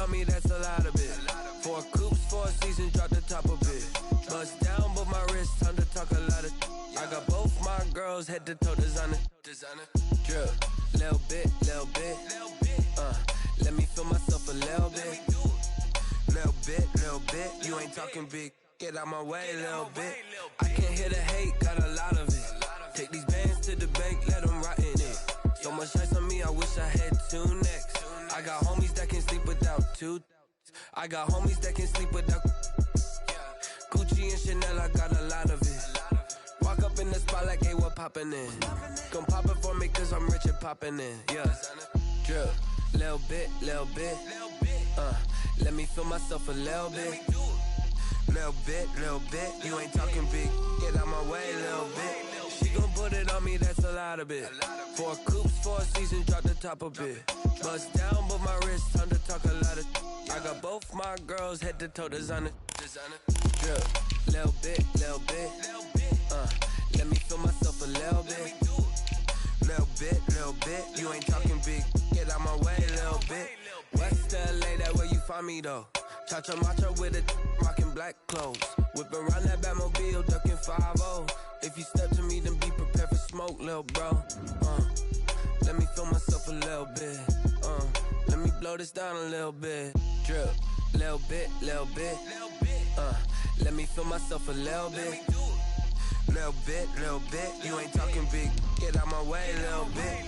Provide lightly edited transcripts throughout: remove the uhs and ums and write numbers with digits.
on me, that's a lot of it. 4 coops, 4 seasons, drop the top of it. Bust down, but my wrist, time to talk a lot of. I got both my girls, head to toe designer. Drip, little bit. Let me feel myself a little bit. Little bit. You ain't talking big. Get out my way, little bit. I can't hear the hate, got a lot of it. Take these bands to the bank, let them rot in it. So much ice on me, I wish I had 2 necks. I got homies that can sleep without 2. I got homies that can sleep without Gucci and Chanel, I got a lot of it. Walk up in the spot like, hey, what poppin' in? Gon' pop it for me cause I'm rich and poppin' in, yeah. Drip, little bit. Let me feel myself a little bit. Little bit. You ain't talking big. Get out my way, little bit. She gon' put it on me, that's a lot of it. 4 coops, 4 seasons, drop the top a bit. Bust down, but my wrist, time to talk a lot of. I got both my girls, head to toe designer. Drip, little bit. Let me feel myself a little bit. Little bit. You ain't talking big. Get out my way, little bit. West LA, that where you find me though. Cha-cha matcha with a rockin' black clothes. Whip around that Batmobile, duckin' 5-0. If you step to me, then be prepared for smoke, lil' bro. Let me feel myself a little bit. Let me blow this down a little bit. Drip, little bit. Let me feel myself a little bit. Little bit. You ain't talking big. Get out my way, little bit.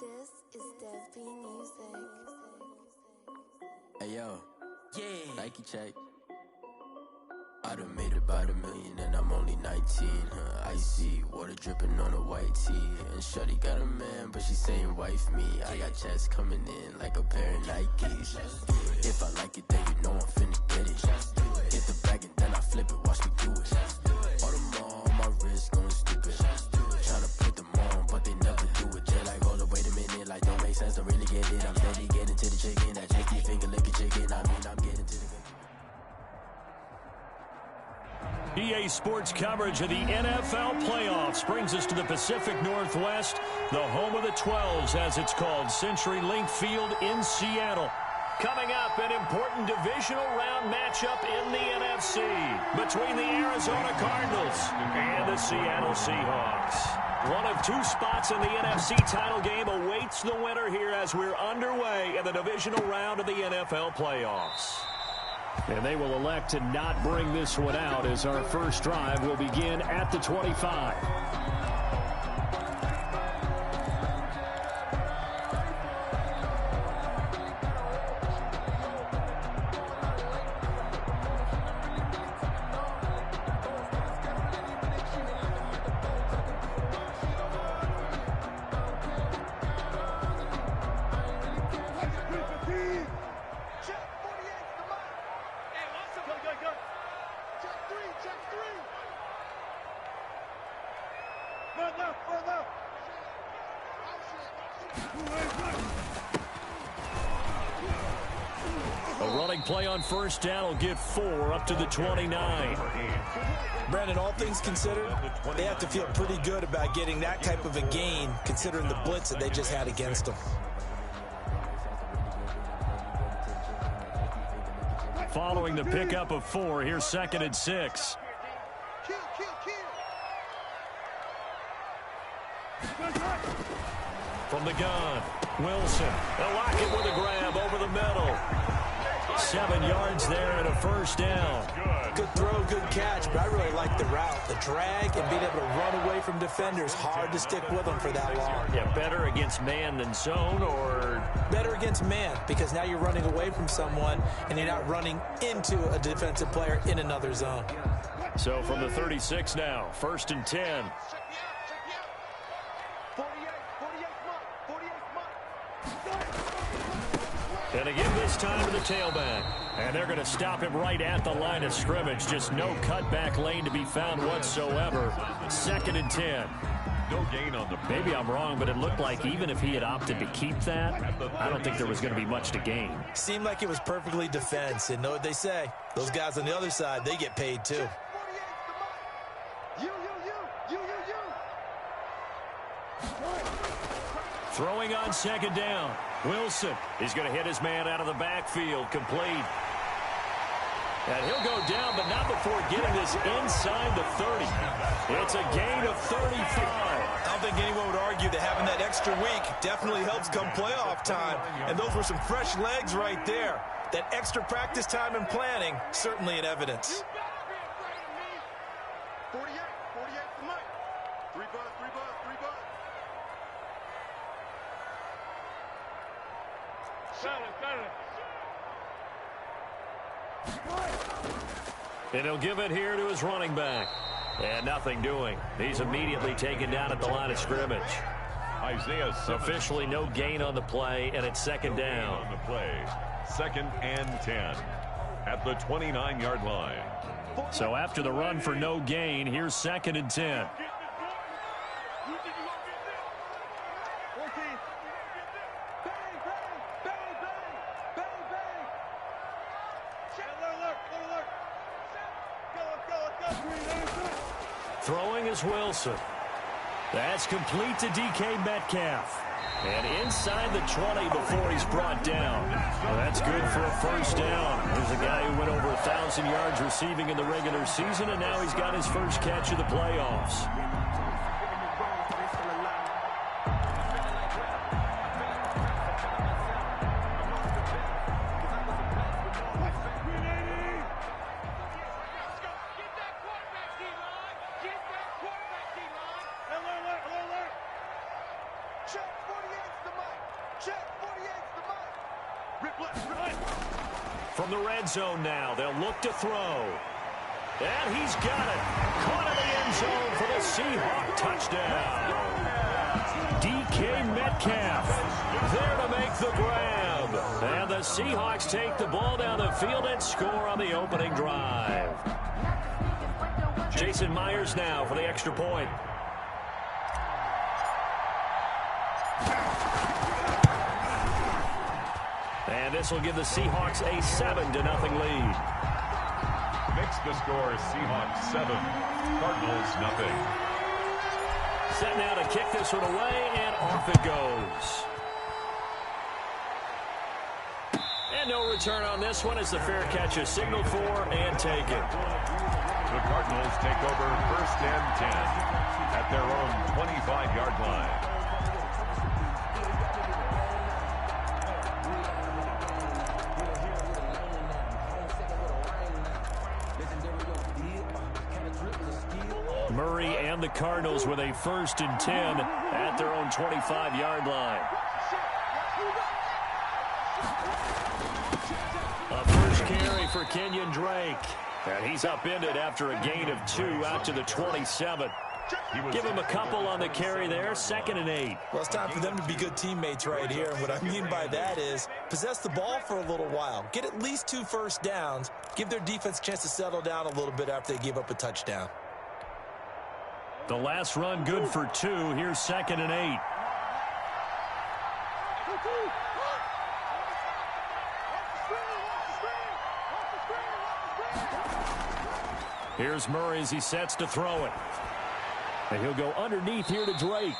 This is Dev B Music. Hey yo, yeah. Nike check. I done made about $1 million and I'm only 19. Icy water dripping on a white tee. And shorty got a man, but she saying wife me. I got checks coming in like a pair of Nikes. If I like it, then you know I'm finna get it. Hit the bag and then I flip it. Watch me do it. All them on my wrist going stupid. Tryna put them on, but they never do it. They're like, hold up, wait a minute. Like, don't make sense, don't really get it. I'm steady getting to the chicken. That chicky finger licking chicken. I mean, I'm getting to the. EA Sports coverage of the NFL playoffs brings us to the Pacific Northwest, the home of the 12s, as it's called, CenturyLink Field in Seattle. Coming up, an important divisional round matchup in the NFC between the Arizona Cardinals and the Seattle Seahawks. One of 2 spots in the NFC title game awaits the winner here as we're underway in the divisional round of the NFL playoffs. And they will elect to not bring this one out as our first drive will begin at the 25. Play on first down will get 4 up to the 29. Brandon, all things considered, they have to feel pretty good about getting that type of a gain considering the blitz that they just had against them. Following the pickup of 4, here's 2nd and 6. From the gun, Wilson. They'll lock it with a grab over the middle. 7 yards there and a first down. Good throw, good catch, but I really like the route. The drag and being able to run away from defenders, hard to stick with them for that long. Yeah, better against man than zone, or? Better against man, because now you're running away from someone and you're not running into a defensive player in another zone. So from the 36 now, 1st and 10. And again this time to the tailback. And they're going to stop him right at the line of scrimmage. Just no cutback lane to be found whatsoever. 2nd and 10. No gain on the play. Maybe I'm wrong, but it looked like even if he had opted to keep that, I don't think there was going to be much to gain. Seemed like it was perfectly defense. And know what they say? Those guys on the other side, they get paid too. Throwing on second down. Wilson is going to hit his man out of the backfield. Complete. And he'll go down, but not before getting this inside the 30. It's a gain of 35. I don't think anyone would argue that having that extra week definitely helps come playoff time. And those were some fresh legs right there. That extra practice time and planning, certainly in evidence. 48 for Mike. 3 buzz. And he'll give it here to his running back. And nothing doing. He's immediately taken down at the line of scrimmage. Isaiah Simmons. Officially no gain on the play, and it's second down. On the play, 2nd and 10 at the 29-yard line. So after the run for no gain, here's 2nd and 10. Throwing is Wilson. That's complete to DK Metcalf. And inside the 20 before he's brought down. Well, that's good for a first down. There's a guy who went over 1,000 yards receiving in the regular season, and now he's got his first catch of the playoffs. From the red zone now, they'll look to throw. And he's got it. Caught in the end zone for the Seahawk touchdown. DK Metcalf there to make the grab. And the Seahawks take the ball down the field and score on the opening drive. Jason Myers now for the extra point. And this will give the Seahawks a 7-0 lead. Makes the score Seahawks 7, Cardinals nothing. Set now to kick this one away, and off it goes. And no return on this one as the fair catch is signaled for and taken. The Cardinals take over 1st and 10 at their own 25-yard line. Murray and the Cardinals with a 1st and 10 at their own 25-yard line. A first carry for Kenyon Drake. And he's upended after a gain of 2 out to the 27. Give him a couple on the carry there, 2nd and 8. Well, it's time for them to be good teammates right here. And what I mean by that is possess the ball for a little while. Get at least 2 first downs. Give their defense a chance to settle down a little bit after they give up a touchdown. The last run good for 2. Here's 2nd and 8. Here's Murray as he sets to throw it. And he'll go underneath here to Drake.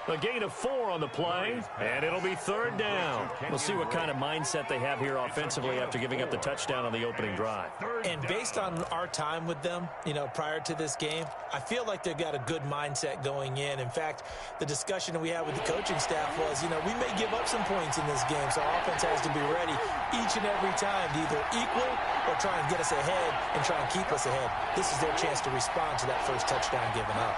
A gain of 4 on the play, and it'll be 3rd down. We'll see what kind of mindset they have here offensively after giving up the touchdown on the opening drive. And based on our time with them, prior to this game, I feel like they've got a good mindset going in. In fact, the discussion that we had with the coaching staff was, we may give up some points in this game, so our offense has to be ready each and every time to either equal or try and get us ahead and try and keep us ahead. This is their chance to respond to that first touchdown given up.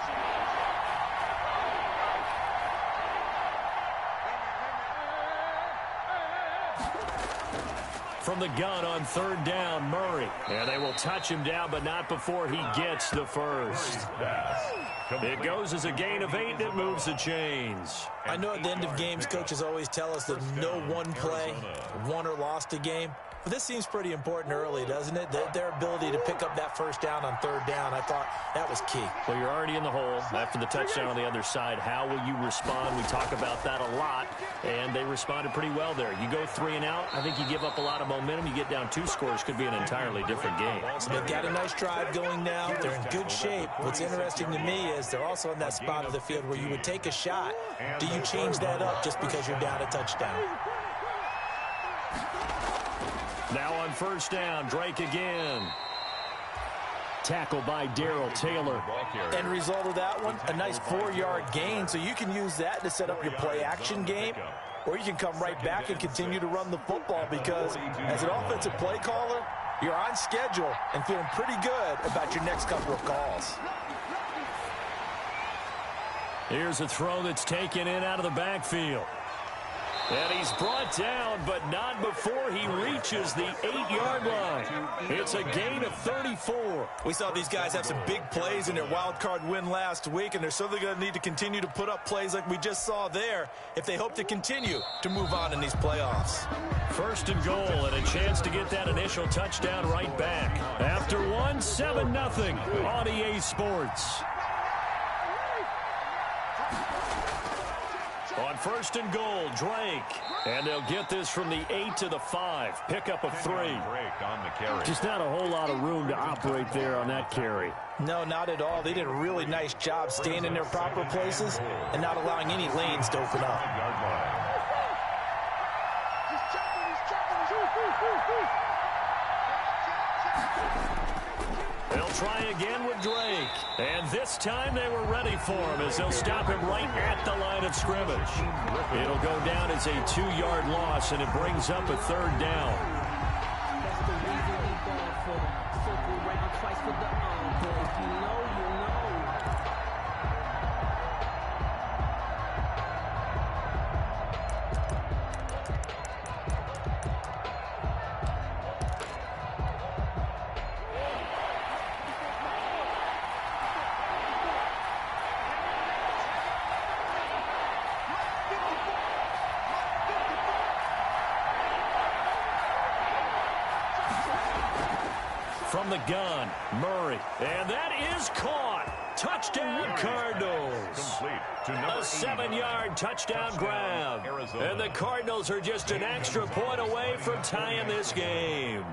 From the gun on 3rd down, Murray. And they will touch him down, but not before he gets the first. It goes as a gain of 8, and it moves the chains. I know at the end of games, coaches always tell us that no one play won or lost a game. Well, this seems pretty important early, doesn't it? Their ability to pick up that first down on third down, I thought that was key. Well, you're already in the hole after the touchdown on the other side. How will you respond? We talk about that a lot, and they responded pretty well there. You go 3 and out, I think you give up a lot of momentum. You get down 2 scores, could be an entirely different game. So they've got a nice drive going now. They're in good shape. What's interesting to me is they're also in that spot of the field where you would take a shot. Do you change that up just because you're down a touchdown? Now on first down, Drake again. Tackled by Darrell Taylor. End result of that one, a nice 4-yard gain. So you can use that to set up your play-action game, or you can come right back and continue to run the football because as an offensive play caller, you're on schedule and feeling pretty good about your next couple of calls. Here's a throw that's taken in out of the backfield. And he's brought down, but not before he reaches the 8-yard line. It's a gain of 34. We saw these guys have some big plays in their wild card win last week, and they're certainly going to need to continue to put up plays like we just saw there if they hope to continue to move on in these playoffs. First and goal, and a chance to get that initial touchdown right back. After 7-0 on EA Sports. On first and goal, Drake. And they'll get this from the 8 to the 5. Pickup of 3. Just not a whole lot of room to operate there on that carry. No, not at all. They did a really nice job staying in their proper places and not allowing any lanes to open up. They'll try again with Drake. And this time they were ready for him as they'll stop him right at the line of scrimmage. It'll go down as a 2-yard loss, and it brings up a 3rd down. That's the reason we going for the circle round twice for the boys. You know. From the gun, Murray. And that is caught. Touchdown, Cardinals. A 7-yard touchdown grab. And the Cardinals are just an extra point away from tying this game.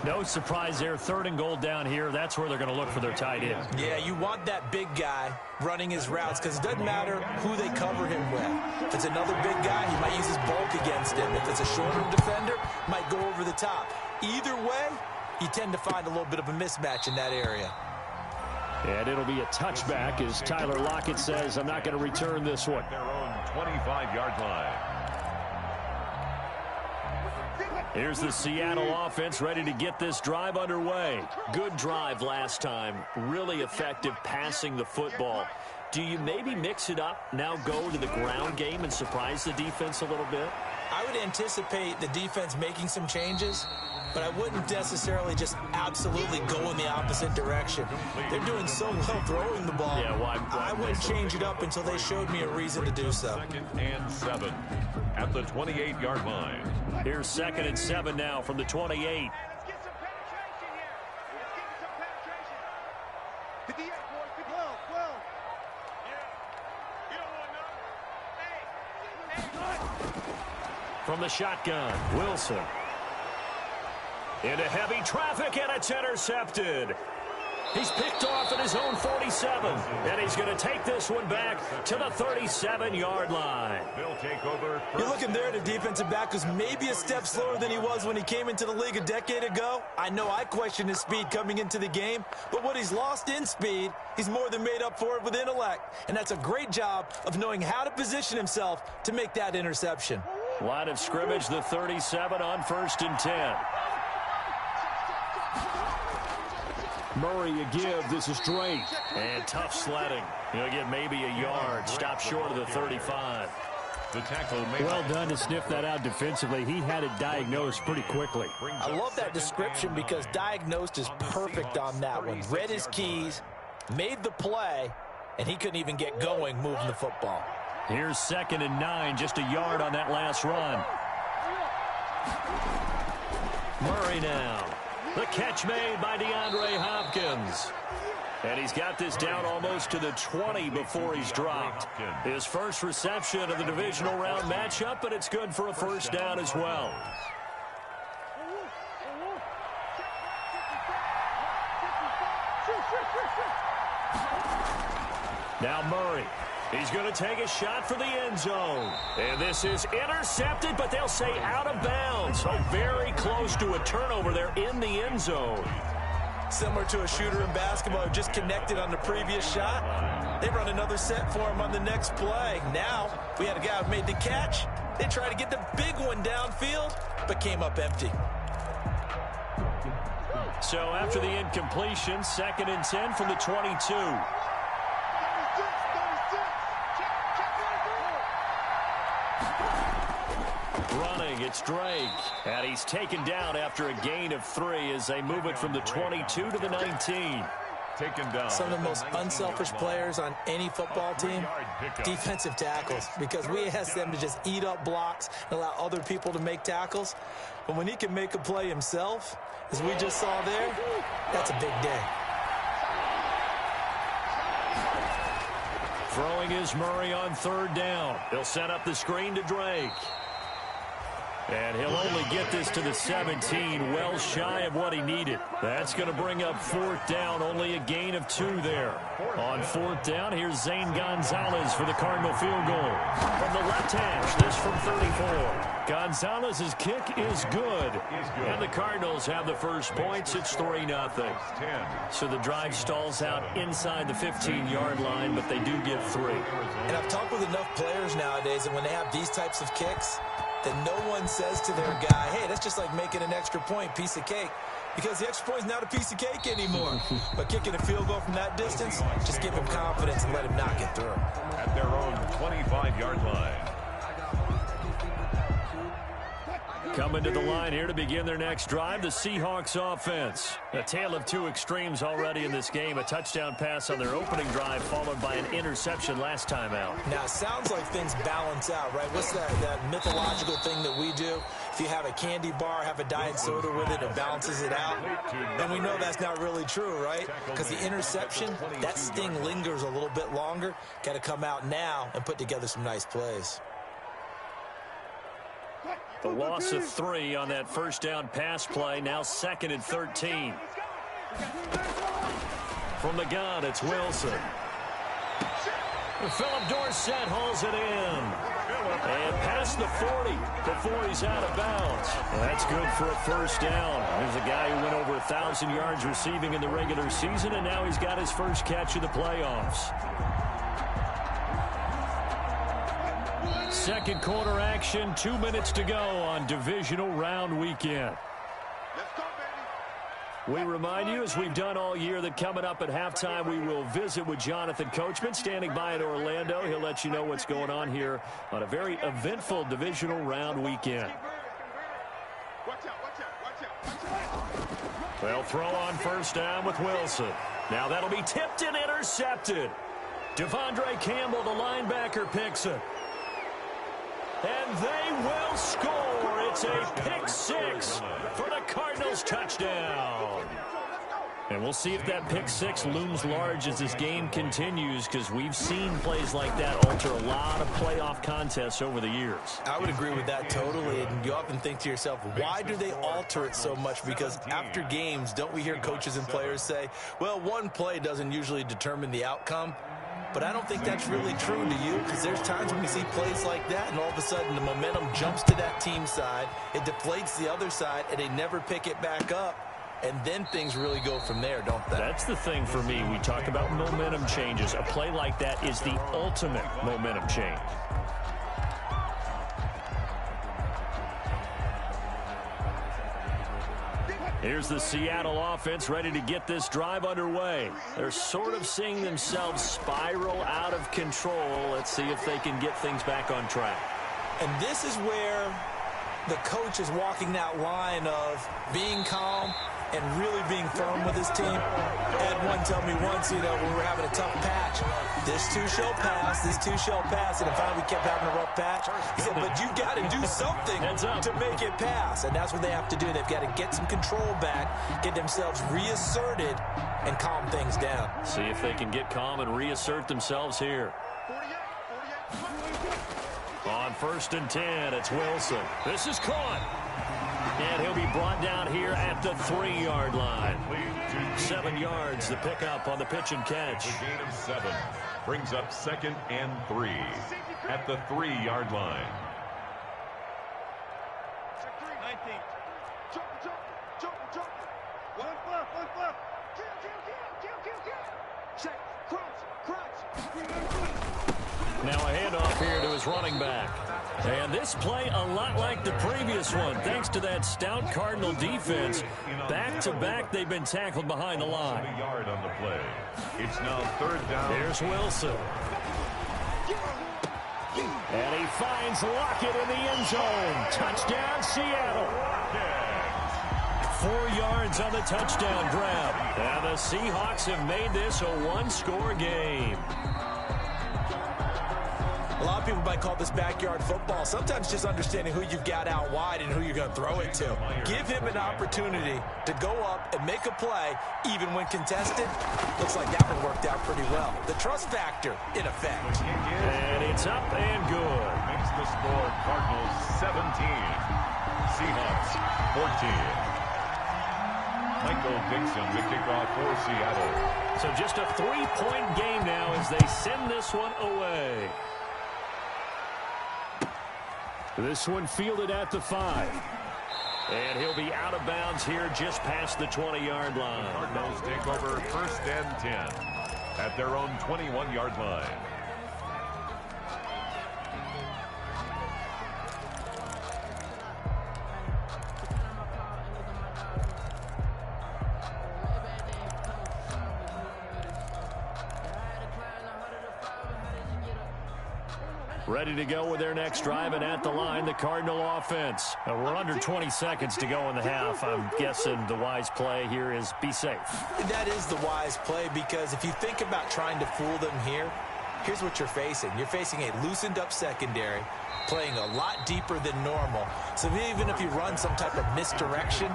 No surprise there. 3rd and goal down here. That's where they're going to look for their tight end. Yeah, you want that big guy running his routes because it doesn't matter who they cover him with. If it's another big guy, he might use his bulk against him. If it's a shorter defender, might go over the top. Either way, you tend to find a little bit of a mismatch in that area. And it'll be a touchback as Tyler Lockett says, I'm not going to return this one. Their own 25-yard line. Here's the Seattle offense ready to get this drive underway. Good drive last time. Really effective passing the football. Do you maybe mix it up, now go to the ground game and surprise the defense a little bit? I would anticipate the defense making some changes, but I wouldn't necessarily just absolutely go in the opposite direction. They're doing so well throwing the ball. Yeah, why I wouldn't change it up until they showed me a reason to do so. 2nd and 7 at the 28-yard line. Here's 2nd and 7 now from the 28. Let's get some penetration here. Let's get some penetration. To the 8, boys. 12. Yeah. You don't want none. Hey. From the shotgun, Wilson. Into heavy traffic, and it's intercepted. He's picked off at his own 47, and he's going to take this one back to the 37-yard line. They'll take over. You're looking there at a defensive back who's maybe a step slower than he was when he came into the league a decade ago. I know I questioned his speed coming into the game, but what he's lost in speed, he's more than made up for it with intellect. And that's a great job of knowing how to position himself to make that interception. Line of scrimmage, the 37 on 1st and 10. Murray a give. This is Drake. And tough sledding. He'll get maybe a yard. Stop short of the 35. The tackle made. Well done to sniff that out defensively. He had it diagnosed pretty quickly. I love that description because diagnosed is perfect on that one. Read his keys, made the play, and he couldn't even get going moving the football. Here's 2nd and 9, just a yard on that last run. Murray now. The catch made by DeAndre Hopkins. And he's got this down almost to the 20 before he's dropped. His first reception of the divisional round matchup, but it's good for a first down as well. Now Murray. He's going to take a shot for the end zone. And this is intercepted, but they'll say out of bounds. So very close to a turnover there in the end zone. Similar to a shooter in basketball who just connected on the previous shot. They run another set for him on the next play. Now, we had a guy who made the catch. They tried to get the big one downfield, but came up empty. So after the incompletion, 2nd and 10 from the 22. Running, it's Drake. And he's taken down after a gain of 3 as they move it from the 22 to the 19. Taken down. Some of the most unselfish players on any football team, defensive tackles, because we ask them to just eat up blocks and allow other people to make tackles. But when he can make a play himself, as we just saw there, that's a big day. Throwing is Murray on 3rd down. He'll set up the screen to Drake. And he'll only get this to the 17, well shy of what he needed. That's going to bring up 4th down, only a gain of 2 there. On 4th down, here's Zane Gonzalez for the Cardinal field goal. From the left hash, this from 34. Gonzalez's kick is good. And the Cardinals have the first points. It's 3-0. So the drive stalls out inside the 15-yard line, but they do get 3. And I've talked with enough players nowadays, and when they have these types of kicks, that no one says to their guy, hey, that's just like making an extra point, piece of cake. Because the extra point is not a piece of cake anymore. But kicking a field goal from that distance, just give him confidence and let him knock it through. At their own 25-yard line. Coming to the line here to begin their next drive, the Seahawks offense. A tale of 2 extremes already in this game. A touchdown pass on their opening drive, followed by an interception last time out. Now, it sounds like things balance out, right? What's that mythological thing that we do? If you have a candy bar, have a diet soda with it, it balances it out. And we know that's not really true, right? Because the interception, that sting lingers a little bit longer. Got to come out now and put together some nice plays. The loss of 3 on that first down pass play. Now 2nd and 13. From the gun, it's Wilson. Philip Dorsett hauls it in. And past the 40 before he's out of bounds. That's good for a first down. There's a guy who went over 1,000 yards receiving in the regular season, and now he's got his first catch of the playoffs. Second quarter action, 2 minutes to go on divisional round weekend. We remind you, as we've done all year, that coming up at halftime, we will visit with Jonathan Coachman, standing by in Orlando. He'll let you know what's going on here on a very eventful divisional round weekend. They'll throw on first down with Wilson. Now that'll be tipped and intercepted. Devondre Campbell, the linebacker, picks it. And they will score. It's a pick 6 for the Cardinals touchdown. And we'll see if that pick 6 looms large as this game continues, because we've seen plays like that alter a lot of playoff contests over the years. I would agree with that totally. And you often think to yourself, why do they alter it so much? Because after games, don't we hear coaches and players say, well, one play doesn't usually determine the outcome? But I don't think that's really true to you, because there's times when we see plays like that, and all of a sudden the momentum jumps to that team side, it deflates the other side, and they never pick it back up, and then things really go from there, don't they? That's the thing for me. We talk about momentum changes. A play like that is the ultimate momentum change. Here's the Seattle offense ready to get this drive underway. They're sort of seeing themselves spiral out of control. Let's see if they can get things back on track. And this is where the coach is walking that line of being calm and really being firm with his team. Ed one told me once, when we were having a tough patch, this too shall pass, this too shall pass, and finally we kept having a rough patch. He said, but you got to do something to make it pass, and that's what they have to do. They've got to get some control back, get themselves reasserted, and calm things down. See if they can get calm and reassert themselves here. On 1st and 10, it's Wilson. This is caught. And he'll be brought down here at the 3-yard line. 7 yards, the pickup on the pitch and catch. The gain of 7 brings up 2nd and 3 at the 3-yard line. 19. Jump. One fluff. Kill. Check. Crunch. Now a handoff here to his running back. And this play a lot like the previous one. Thanks to that stout Cardinal defense, back-to-back they've been tackled behind the line. A yard on the play. It's now 3rd down. Here's Wilson. And he finds Lockett in the end zone. Touchdown, Seattle. 4 yards on the touchdown grab. And the Seahawks have made this a one-score game. A lot of people might call this backyard football. Sometimes just understanding who you've got out wide and who you're going to throw it to. Give him an opportunity to go up and make a play, even when contested. Looks like that one worked out pretty well. The trust factor in effect. And it's up and good. Makes the score Cardinals 17. Seahawks 14. Michael Dixon, the kickoff for Seattle. So just a 3-point game now as they send this one away. This one fielded at the 5. And he'll be out of bounds here just past the 20-yard line. Cardinals take over 1st and 10 at their own 21-yard line. Ready to go with their next drive, and at the line, the Cardinal offense. Now, we're under 20 seconds to go in the half. I'm guessing the wise play here is be safe. That is the wise play, because if you think about trying to fool them here, here's what you're facing. You're facing a loosened-up secondary, playing a lot deeper than normal. So even if you run some type of misdirection,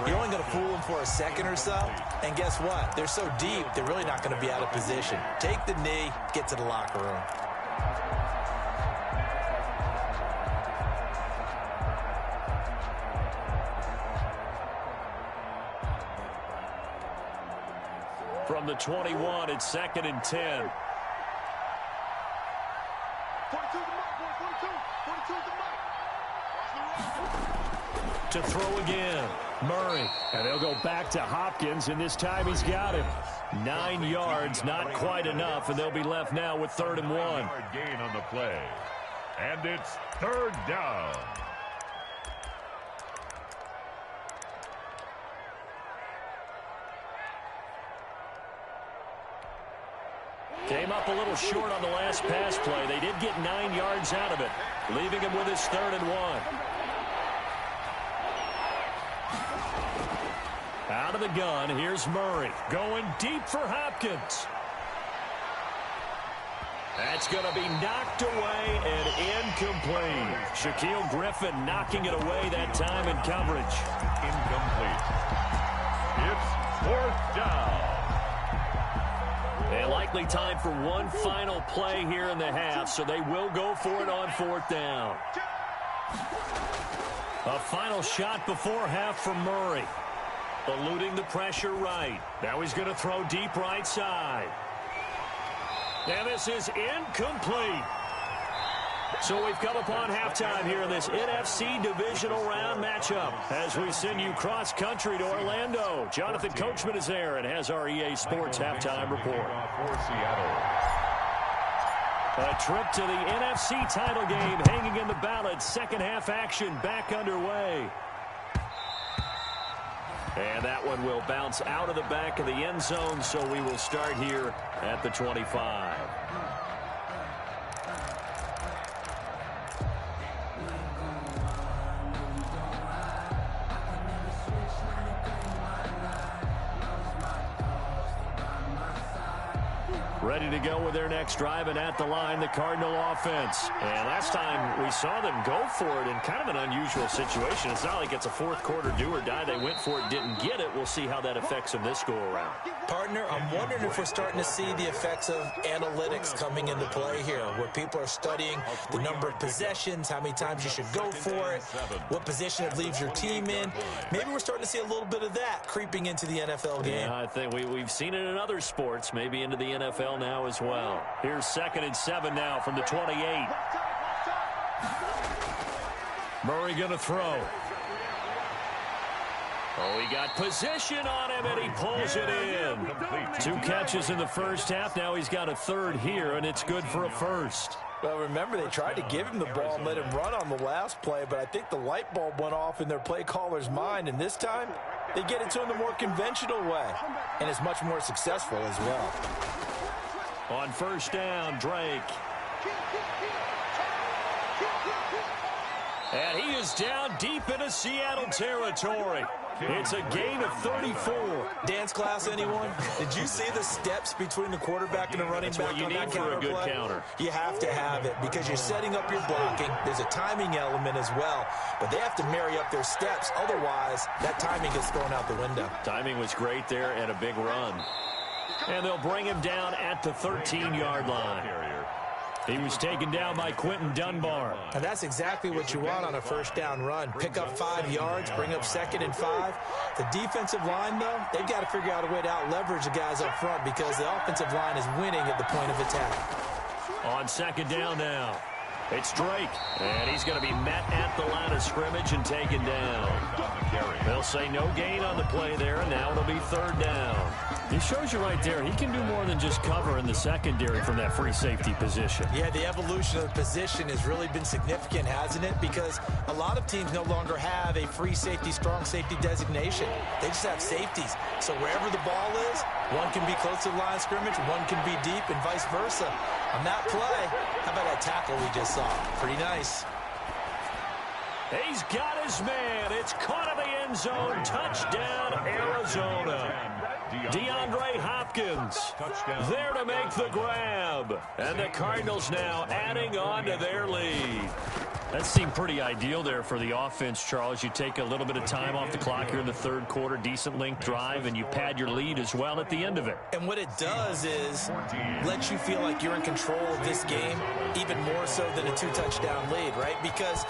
you're only going to fool them for a second or so. And guess what? They're so deep, they're really not going to be out of position. Take the knee, get to the locker room. From the 21, it's 2nd and 10. 42 To throw again, Murray. And they'll go back to Hopkins, and this time he's got him. 9 yards, not quite enough, and they'll be left now with 3rd and 1. Yard gain on the play. And it's 3rd down. Came up a little short on the last pass play. They did get 9 yards out of it, leaving him with his 3rd and 1. Out of the gun, here's Murray. Going deep for Hopkins. That's going to be knocked away and incomplete. Shaquille Griffin knocking it away that time in coverage. Incomplete. It's 4th down. And likely time for one final play here in the half, so they will go for it on 4th down. A final shot before half for Murray. Eluding the pressure right. Now he's going to throw deep right side. And this is incomplete. So we've come upon halftime here in this NFC divisional round matchup as we send you cross-country to Orlando. Jonathan Coachman is there and has our EA Sports halftime report. A trip to the NFC title game hanging in the balance. Second half action back underway. And that one will bounce out of the back of the end zone, so we will start here at the 25. ready to go with their next drive, and at the line, the Cardinal offense. And last time we saw them go for it in kind of an unusual situation. It's not like it's a fourth quarter do or die. They went for it, didn't get it. We'll see how that affects them this go around. Partner, I'm wondering if we're starting to see the effects of analytics coming into play here, where people are studying the number of possessions, how many times you should go for it, what position it leaves your team in. Maybe we're starting to see a little bit of that creeping into the NFL game. Yeah, I think we've seen it in other sports, maybe into the NFL now as well. Here's 2nd and 7 now from the 28. Murray going to throw. Oh, he got position on him, and he pulls it in. 2 catches in the first half. Now he's got a third here, and it's good for a first. Well, remember, they tried to give him the ball and let him run on the last play, but I think the light bulb went off in their play caller's mind, and this time they get it to him the more conventional way, and it's much more successful as well. On first down, Drake. And he is down deep into Seattle territory. It's a gain of 34. Dance class, anyone? Did you see the steps between the quarterback and the running back on that counter play? For a good counter. You have to have it because you're setting up your blocking. There's a timing element as well, but they have to marry up their steps. Otherwise, that timing gets thrown out the window. Timing was great there and a big run. And they'll bring him down at the 13-yard line. He was taken down by Quentin Dunbar. And that's exactly what you want on a first down run. Pick up 5 yards, bring up 2nd and 5. The defensive line, though, they've got to figure out a way to out-leverage the guys up front because the offensive line is winning at the point of attack. On 2nd down now, it's Drake. And he's going to be met at the line of scrimmage and taken down. They'll say no gain on the play there, and now it'll be 3rd down. He shows you right there, he can do more than just cover in the secondary from that free safety position. Yeah, the evolution of the position has really been significant, hasn't it? Because a lot of teams no longer have a free safety, strong safety designation. They just have safeties. So wherever the ball is, one can be close to the line of scrimmage, one can be deep, and vice versa. On that play, how about that tackle we just saw? Pretty nice. He's got his man. It's caught in the end zone. Touchdown, Arizona. DeAndre Hopkins there to make the grab. And the Cardinals now adding on to their lead. That seemed pretty ideal there for the offense, Charles. You take a little bit of time off the clock here in the 3rd quarter, decent length drive, and you pad your lead as well at the end of it. And what it does is let you feel like you're in control of this game, even more so than a 2-touchdown lead, right? Because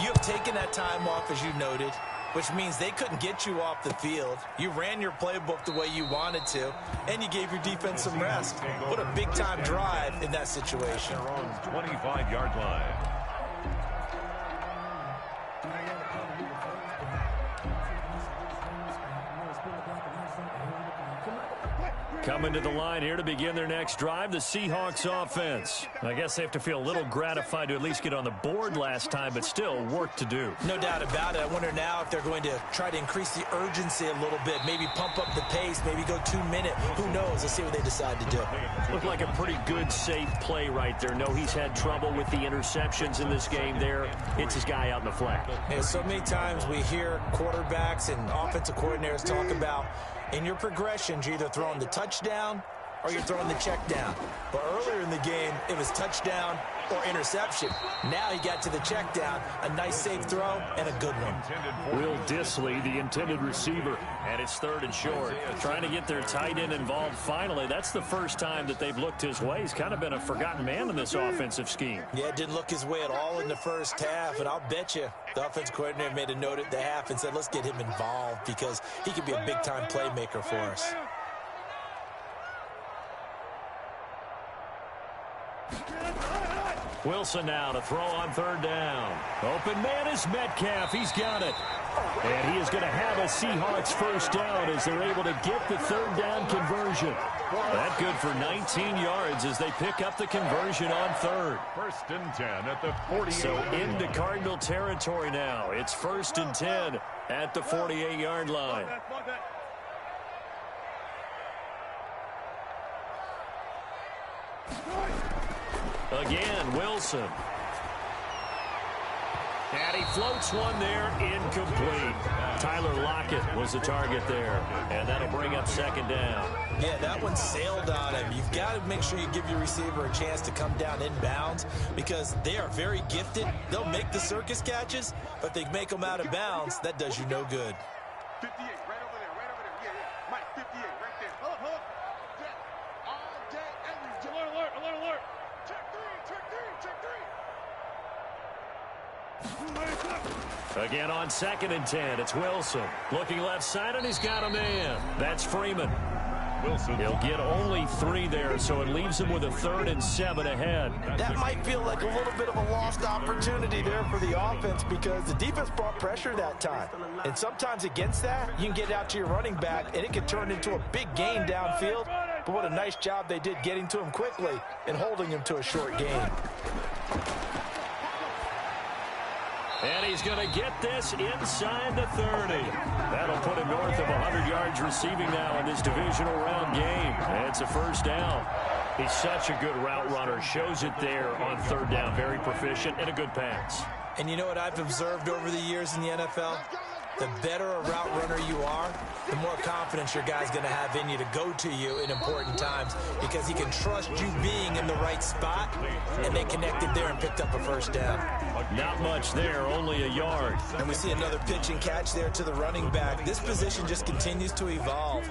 you have taken that time off, as you noted, which means they couldn't get you off the field. You ran your playbook the way you wanted to, and you gave your defense some rest. What a big-time drive in that situation. Their own 25-yard line. Coming to the line here to begin their next drive, the Seahawks offense. I guess they have to feel a little gratified to at least get on the board last time, but still work to do. No doubt about it. I wonder now if they're going to try to increase the urgency a little bit, maybe pump up the pace, maybe go 2-minute. Who knows? Let's see what they decide to do. Looked like a pretty good, safe play right there. No, he's had trouble with the interceptions in this game there. Hits his guy out in the flat. Yeah, so many times we hear quarterbacks and offensive coordinators talk about in your progressions, you're either throwing the touchdown or you're throwing the check down. But earlier in the game, it was touchdown or interception. Now he got to the check down, a nice safe throw, and a good one. Will Dissly, the intended receiver, and it's 3rd and short. Trying to get their tight end involved finally. That's the first time that they've looked his way. He's kind of been a forgotten man in this offensive scheme. Yeah, it didn't look his way at all in the first half, and I'll bet you the offensive coordinator made a note at the half and said, let's get him involved because he could be a big-time playmaker for us. Wilson now to throw on 3rd down. Open man is Metcalf. He's got it. And he is going to have a Seahawks first down as they're able to get the 3rd down conversion. That good for 19 yards as they pick up the conversion on 3rd. 1st and 10 at the 48. So into Cardinal territory now. It's 1st and 10 at the 48-yard line. Again, Wilson. And he floats one there, incomplete. Tyler Lockett was the target there, and that'll bring up second down. Yeah, that one sailed on him. You've got to make sure you give your receiver a chance to come down inbounds because they are very gifted. They'll make the circus catches, but they make them out of bounds. That does you no good. 58, right over there, right over there. Yeah. Mike, 58, right there. Hold up. Jet. All day, every day. Alert. Check three. Again on 2nd and 10, it's Wilson. Looking left side, and he's got a man. That's Freeman. Wilson. He'll get only 3 there, so it leaves him with a 3rd and 7 ahead. That might feel like a little bit of a lost opportunity there for the offense because the defense brought pressure that time. And sometimes against that, you can get out to your running back, and it can turn into a big gain downfield. But what a nice job they did getting to him quickly and holding him to a short gain. And he's going to get this inside the 30. That'll put him north of 100 yards receiving now in this divisional round game. And it's a first down. He's such a good route runner. Shows it there on 3rd down. Very proficient and a good pass. And you know what I've observed over the years in the NFL? The better a route runner you are, the more confidence your guy's going to have in you to go to you in important times because he can trust you being in the right spot, and they connected there and picked up a first down. Not much there, only a yard. And we see another pitch and catch there to the running back. This position just continues to evolve.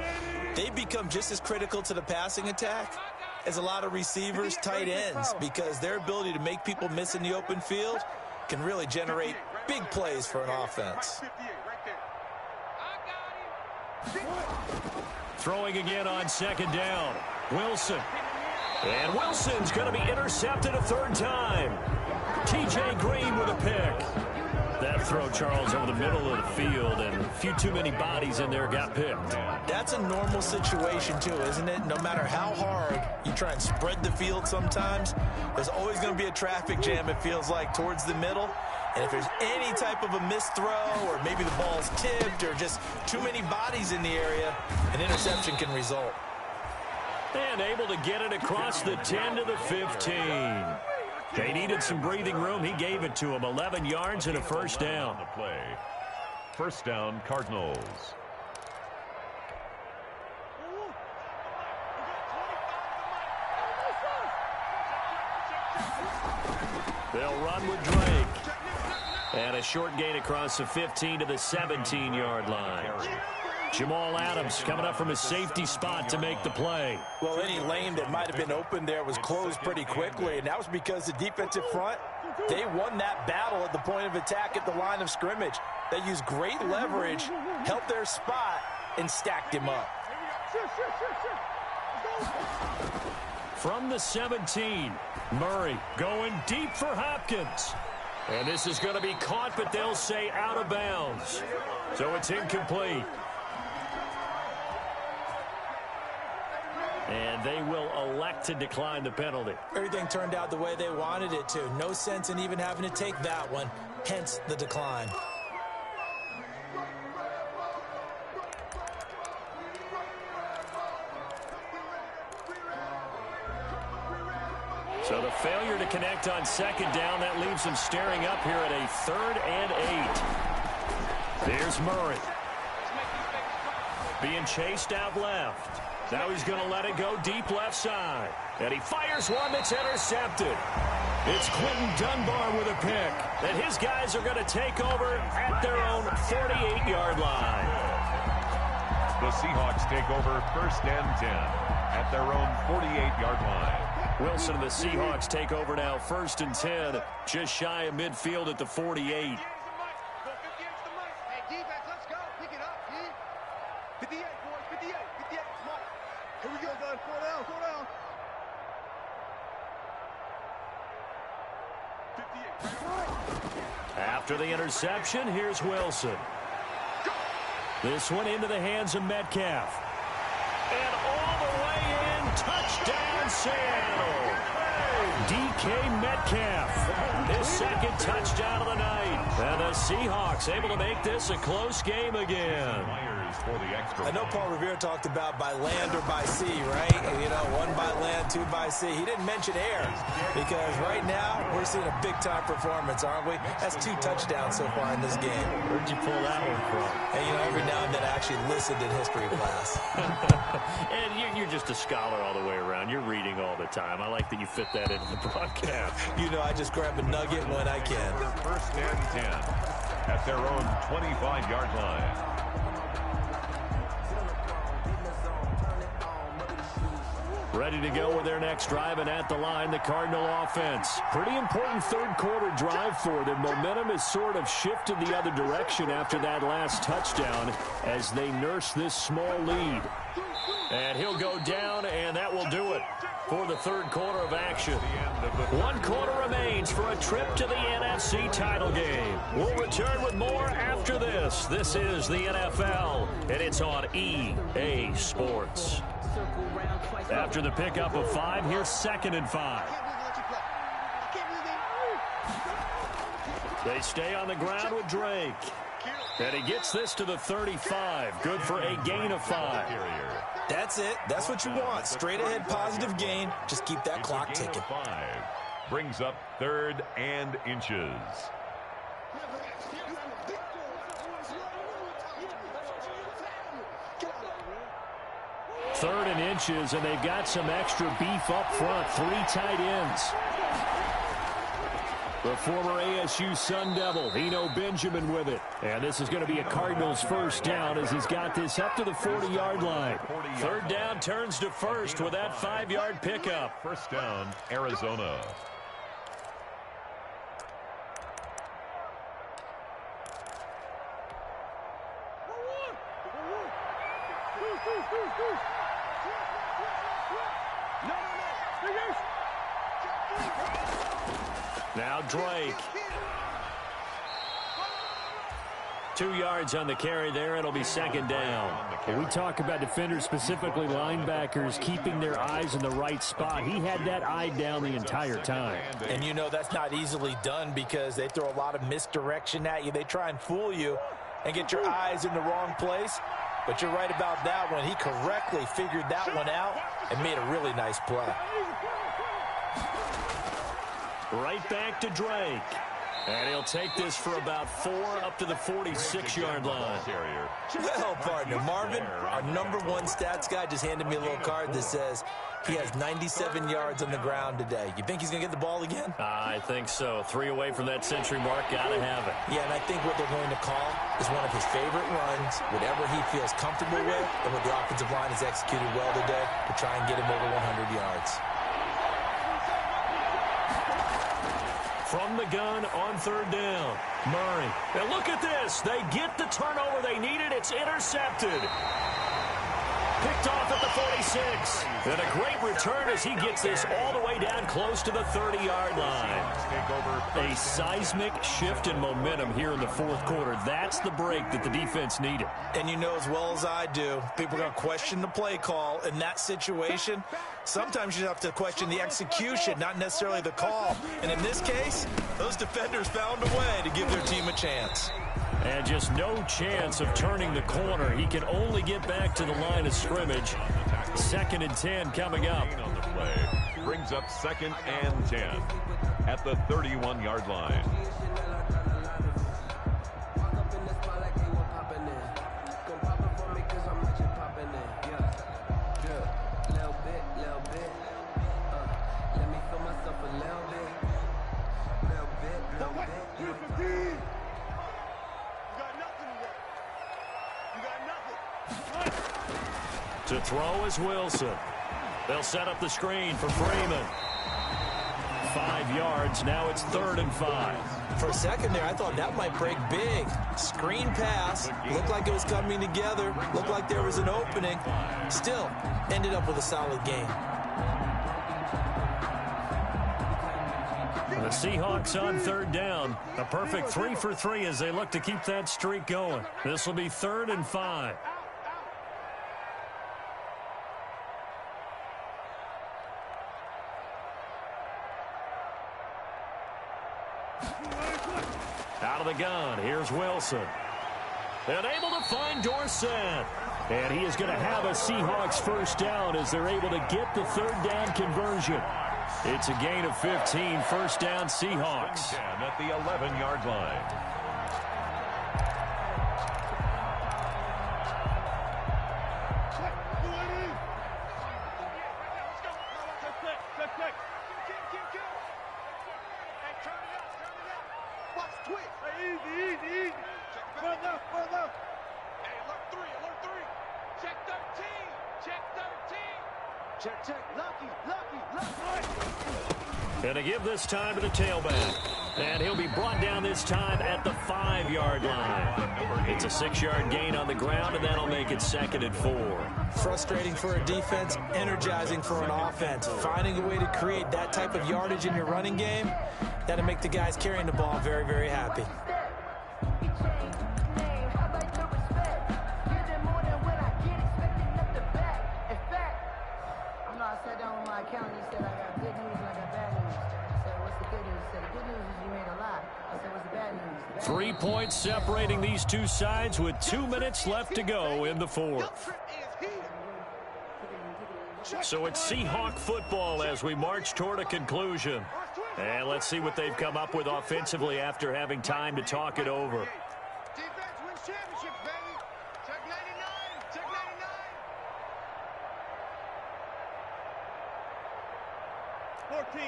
They become just as critical to the passing attack as a lot of receivers, tight ends, because their ability to make people miss in the open field can really generate big plays for an offense. Throwing again on 2nd down. Wilson. And Wilson's going to be intercepted a 3rd time. T.J. Green with a pick. That throw, Charles, over the middle of the field, and a few too many bodies in there got picked. That's a normal situation, too, isn't it? No matter how hard you try and spread the field sometimes, there's always going to be a traffic jam, it feels like, towards the middle. And if there's any type of a missed throw or maybe the ball's tipped or just too many bodies in the area, an interception can result. And able to get it across the 10 to the 15. They needed some breathing room. He gave it to him. 11 yards and a first down. On the play. First down, Cardinals. They'll run with Drake. And a short gain across the 15 to the 17-yard line. Jamal Adams coming up from his safety spot to make the play. Well, any lane that might have been open there was closed pretty quickly, and that was because the defensive front, they won that battle at the point of attack at the line of scrimmage. They used great leverage, helped their spot, and stacked him up. From the 17, Murray going deep for Hopkins. And this is going to be caught, but they'll say out of bounds. So it's incomplete. And they will elect to decline the penalty. Everything turned out the way they wanted it to. No sense in even having to take that one, hence the decline. So the failure to connect on 2nd down, that leaves them staring up here at a 3rd and 8. There's Murray. Being chased out left. Now he's going to let it go deep left side. And he fires one that's intercepted. It's Quinton Dunbar with a pick. And his guys are going to take over at their own 48-yard line. The Seahawks take over 1st and 10 at their own 48-yard line. Wilson and the Seahawks take over now 1st and 10, just shy of midfield at the 48. After the interception, here's Wilson. This one into the hands of Metcalf. And all the way in, touchdown Seattle. DK Metcalf, his second touchdown of the night. And the Seahawks able to make this a close game again. I know Paul Revere talked about by land or by sea, right? You know, one by land, two by sea. He didn't mention air because right now we're seeing a big-time performance, aren't we? That's 2 touchdowns so far in this game. Where'd you pull that one from? And, you know, every now and then I actually listened in history class. And you're just a scholar all the way around. You're reading all the time. I like that you fit that into the broadcast. You know, I just grab a nugget when I can. First and 10 at their own 25-yard line. Ready to go with their next drive, and at the line, the Cardinal offense. Pretty important third-quarter drive for them. Momentum has sort of shifted the other direction after that last touchdown as they nurse this small lead. And he'll go down, and that will do it for the third quarter of action. 1 quarter remains for a trip to the NFC title game. We'll return with more after this. This is the NFL, and it's on EA Sports. After the pickup of 5, here's 2nd and 5. They stay on the ground with Drake. And he gets this to the 35. Good for a gain of 5. That's it. That's what you want. Straight ahead positive gain. Just keep that clock ticking. 5 brings up 3rd and inches. 3rd and inches, and they've got some extra beef up front. 3 tight ends. The former ASU Sun Devil, Eno Benjamin with it. And this is going to be a Cardinals first down as he's got this up to the 40-yard line. 3rd down turns to first with that 5-yard pickup. First down, Arizona. Now Drake. 2 yards on the carry there. It'll be 2nd down. When we talk about defenders, specifically linebackers, keeping their eyes in the right spot, he had that eye down the entire time. And you know that's not easily done because they throw a lot of misdirection at you. They try and fool you and get your eyes in the wrong place. But you're right about that one. He correctly figured that one out and made a really nice play. Right back to Drake. And he'll take this for about 4 up to the 46-yard line. Well, partner, Marvin, our #1 stats guy just handed me a little card that says he has 97 yards on the ground today. You think he's going to get the ball again? I think so. 3 away from that century mark. Got to have it. Yeah, and I think what they're going to call is one of his favorite runs, whatever he feels comfortable with, and what the offensive line has executed well today to try and get him over 100 yards. From the gun on 3rd down, Murray. And look at this. They get the turnover they needed. It's intercepted. Picked off at the 46. And a great return as he gets this all the way down close to the 30-yard line. A seismic shift in momentum here in the 4th quarter. That's the break that the defense needed. And you know as well as I do, people are going to question the play call in that situation. Sometimes you have to question the execution, not necessarily the call. And in this case, those defenders found a way to give their team a chance. And just no chance of turning the corner. He can only get back to the line of scrimmage. 2nd and 10 coming up. On the play brings up 2nd and 10 at the 31-yard line. To throw is Wilson. They'll set up the screen for Freeman. 5 yards. Now it's 3rd and 5. For a second there, I thought that might break big. Screen pass. Looked like it was coming together. Looked like there was an opening. Still, ended up with a solid game. The Seahawks on 3rd down. A perfect 3 for 3 as they look to keep that streak going. This will be 3rd and 5. Out of the gun, here's Wilson. And able to find Dorsett. And he is going to have a Seahawks first down as they're able to get the third down conversion. It's a gain of 15, first down Seahawks. At the 11-yard line. And to give this time to the tailback. And he'll be brought down this time at the 5-yard line. It's a 6-yard gain on the ground, and that'll make it 2nd and 4. Frustrating for a defense, energizing for an offense. Finding a way to create that type of yardage in your running game, that'll make the guys carrying the ball very, very happy. Said I got good news and I got bad news. I said, what's the good news? He said, the good news is you made a lot. I said, what's the bad news? 3 points separating these two sides with 2 minutes left to go in the fourth. So it's Seahawk football as we march toward a conclusion. And let's see what they've come up with offensively after having time to talk it over. Defense wins championships, baby. Check 99. Check 99. 14.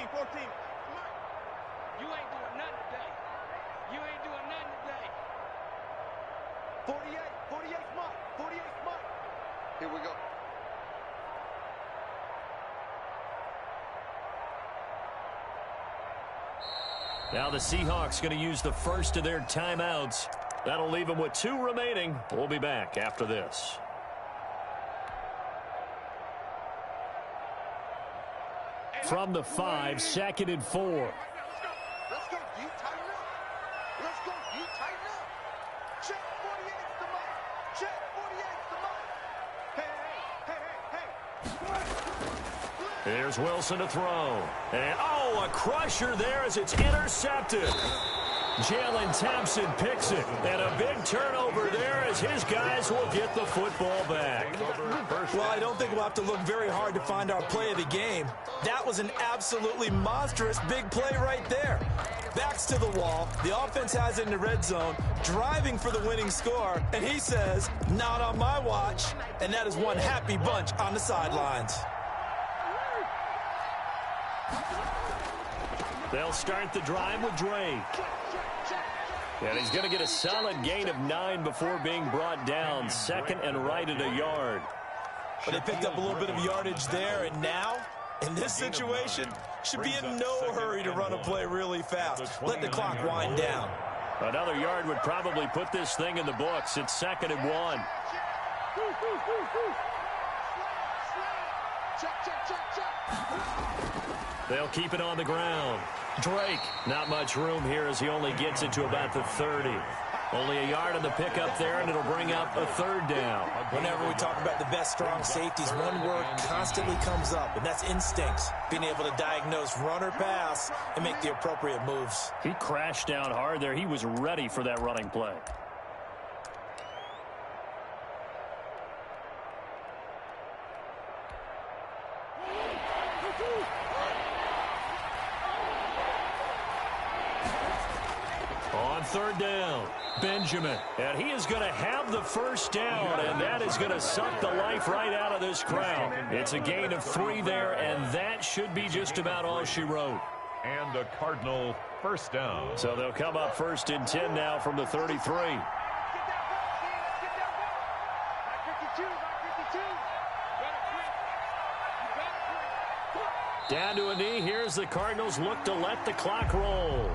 You ain't doing nothing today. You ain't doing nothing today. 48 smart. 48 smart. Here we go. Now the Seahawks going to use the first of their timeouts. That'll leave them with 2 remaining. We'll be back after this. From the 5, 2nd and 4. Let's go. You tighten up. Let's go. You tighten up. Check 48's the mark. Check 48's the mark. Hey. Here's Wilson to throw. And, a crusher there as it's intercepted. Jalen Thompson picks it. And a big turnover there as his guys will get the football back. Well, I don't think we'll have to look very hard to find our play of the game. That was an absolutely monstrous big play right there. Backs to the wall. The offense has it in the red zone, driving for the winning score. And he says, not on my watch. And that is one happy bunch on the sidelines. They'll start the drive with Drake. And he's going to get a solid gain of 9 before being brought down. 2nd and right at a yard. But they picked up a little bit of yardage there, and now, in this situation, should be in no hurry to run a play really fast. Let the clock wind down. Another yard would probably put this thing in the books. It's 2nd and 1. They'll keep it on the ground. Drake, not much room here as he only gets it to about the 30. Only a yard on the pickup there, and it'll bring up a 3rd down. Whenever we talk about the best strong safeties, one word constantly comes up, and that's instincts. Being able to diagnose run or pass and make the appropriate moves. He crashed down hard there. He was ready for that running play. On 3rd down, Benjamin. And he is going to have the first down, and that is going to suck the life right out of this crowd. It's a gain of 3 there, and that should be just about all she wrote. And a Cardinal first down. So they'll come up 1st and 10 now from the 33. Down to a knee. Here's the Cardinals look to let the clock roll.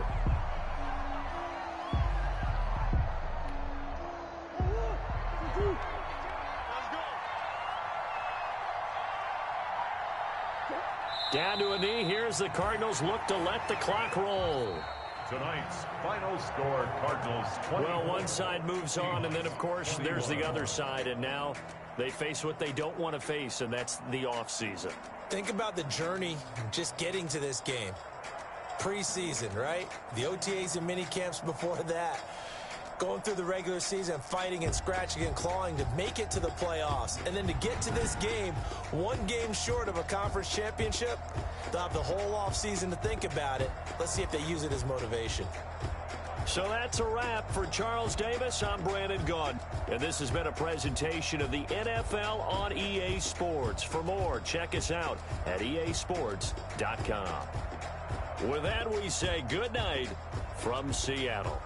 Down to a knee. Here's the Cardinals look to let the clock roll. Tonight's final score, Cardinals 20. Well, one side moves on, and then, of course, there's the other side. And now they face what they don't want to face, and that's the offseason. Think about the journey just getting to this game. preseason, right? The OTAs and mini camps before that. Going through the regular season, fighting and scratching and clawing to make it to the playoffs. And then to get to this game, one game short of a conference championship, they'll have the whole offseason to think about it. Let's see if they use it as motivation. So that's a wrap for Charles Davis. I'm Brandon Gaudin. And this has been a presentation of the NFL on EA Sports. For more, check us out at easports.com. With that, we say good night from Seattle.